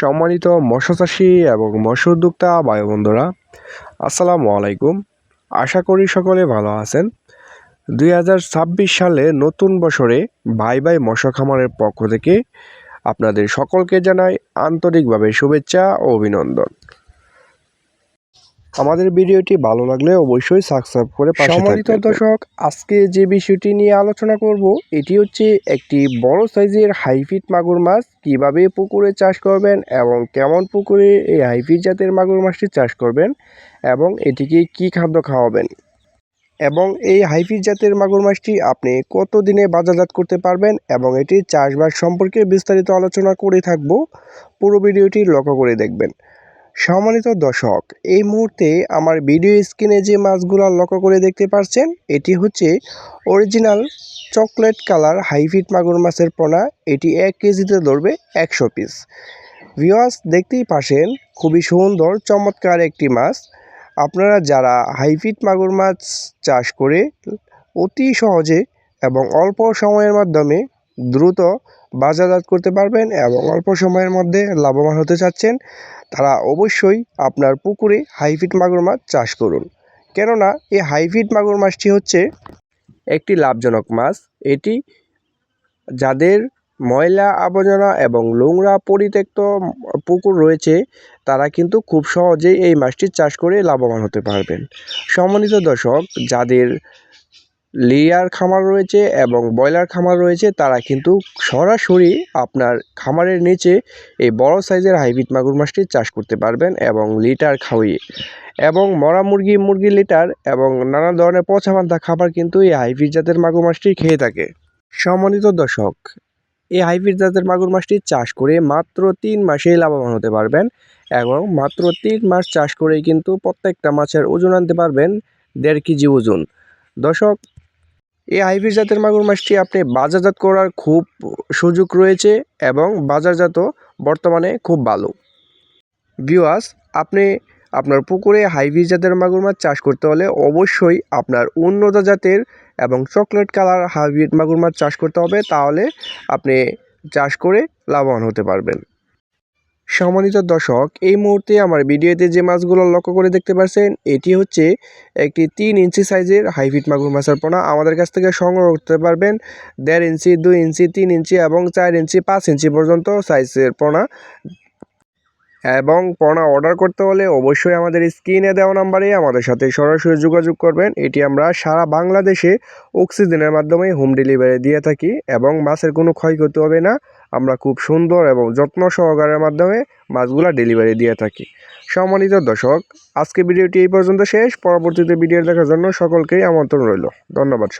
সম্মানিত মৎস্য চাষী এবং মৎস্য উদ্যোক্তা ভাই বন্ধুরা, আসসালামু আলাইকুম। আশা করি সকলে ভালো আছেন। 2026 সালে নতুন বছরে ভাই ভাই মৎস্য খামারের পক্ষ থেকে আপনাদের সকলকে জানাই আন্তরিকভাবে শুভেচ্ছা ও অভিনন্দন। আমাদের ভিডিওটি ভালো লাগলে অবশ্যই সাবস্ক্রাইব করে পাশে থাকবেন। সম্মানিত দর্শক, আজকে যে বিষয়টি নিয়ে আলোচনা করব এটি হচ্ছে একটি বড় সাইজের হাইফিট মাগুর মাছ কিভাবে পুকুরে চাষ করবেন এবং কেমন পুকুরে এই হাইফিট জাতের মাগুর মাছটি চাষ করবেন এবং এটিকে কি খাদ্য খাওয়াবেন এবং এই হাইফিট জাতের মাগুর মাছটি আপনি কত দিনে বাজারজাত করতে পারবেন এবং এটির চাষবাস সম্পর্কে বিস্তারিত আলোচনা করে থাকব। পুরো ভিডিওটি লক্ষ্য করে দেখবেন। সম্মানিত দর্শক, এই মুহূর্তে আমার ভিডিও স্ক্রিনে যে মাছগুলো লক্ষ্য করে দেখতে পাচ্ছেন এটি হচ্ছে অরিজিনাল চকলেট কালার হাইফিট মাগুর মাছের পোনা। এটি 1 কেজিতে ধরবে 100 পিস। ভিউয়ার্স, দেখতেই পাচ্ছেন খুবই সুন্দর চমৎকার একটি মাছ। আপনারা যারা হাইফিট মাগুর মাছ চাষ করে অতি সহজে এবং অল্প সময়ের মাধ্যমে দ্রুত বাজারজাত করতে পারবেন এবং অল্প সময়ের মধ্যে লাভবান হতে চাচ্ছেন, তারা অবশ্যই আপনার পুকুরে হাইফিট মাগুর মাছ চাষ করুন। কেননা এই হাইফিট মাগুর মাছটি হচ্ছে একটি লাভজনক মাছ। এটি যাদের ময়লা আবর্জনা এবং নোংরা পরিত্যক্ত পুকুর রয়েছে তারা কিন্তু খুব সহজেই এই মাছটি চাষ করে লাভবান হতে পারবেন। সম্মানিত দর্শক, যাদের লেয়ার খামার রয়েছে এবং ব্রয়লার খামার রয়েছে তারা কিন্তু সরাসরি আপনার খামারের নিচে এই বড় সাইজের হাইব্রিড মাগুর মাছটি চাষ করতে পারবেন এবং লিটার খাওয়িয়ে এবং মরা মুরগি লিটার এবং নানা ধরনের পচা পান্তা খাবার কিন্তু এই হাইব্রিড জাতের মাগুর মাছটি খেয়ে থাকে। সম্মানিত দর্শক, এই হাইব্রিড জাতের মাগুর মাছটি চাষ করে মাত্র 3 মাসেই লাভবান হতে পারবেন এবং মাত্র 3 মাস চাষ করেই কিন্তু প্রত্যেকটা মাছের ওজন আনতে পারবেন 1.5 কেজি ওজন। দর্শক, এই হাইব্রিড জাতের মাগুর মাছটি আপনি বাজারজাত করার খুব সুযোগ রয়েছে এবং বাজারজাত বর্তমানে খুব ভালো। ভিউয়ার্স, আপনি আপনার পুকুরে হাইব্রিড জাতের মাগুর মাছ চাষ করতে হলে অবশ্যই আপনার উন্নত জাতের এবং চকলেট কালার হাইব্রিড মাগুর মাছ চাষ করতে হবে, তাহলে আপনি চাষ করে লাভবান হতে পারবেন। সম্মানিত দর্শক, এই মুহূর্তে আমার ভিডিওতে যে মাছগুলো লক্ষ্য করে দেখতে পাচ্ছেন এটি হচ্ছে একটি 3 ইঞ্চি সাইজের হাইব্রিড মাগুর মাছের পোনা। আমাদের কাছ থেকে সংগ্রহ করতে পারবেন 1.5 ইঞ্চি, 2 ইঞ্চি, 3 ইঞ্চি এবং 4 ইঞ্চি, 5 ইঞ্চি পর্যন্ত সাইজের পোনা। এবং পোনা অর্ডার করতে হলে অবশ্যই আমাদের স্ক্রিনে দেওয়া নাম্বারে আমাদের সাথে সরাসরি যোগাযোগ করবেন। এটি আমরা সারা বাংলাদেশে অক্সিজেনের মাধ্যমে হোম ডেলিভারি দিয়ে থাকি এবং মাছের কোনো ক্ষয়ক্ষতি হবে না। আমরা খুব সুন্দর এবং যত্ন সহকারের মাধ্যমে মাছগুলা ডেলিভারি দিয়ে থাকি। সম্মানিত দর্শক, আজকে ভিডিওটি এই পর্যন্ত শেষ। পরবর্তীতে ভিডিও দেখার জন্য সকলকেই আমন্ত্রণ রইল। ধন্যবাদ।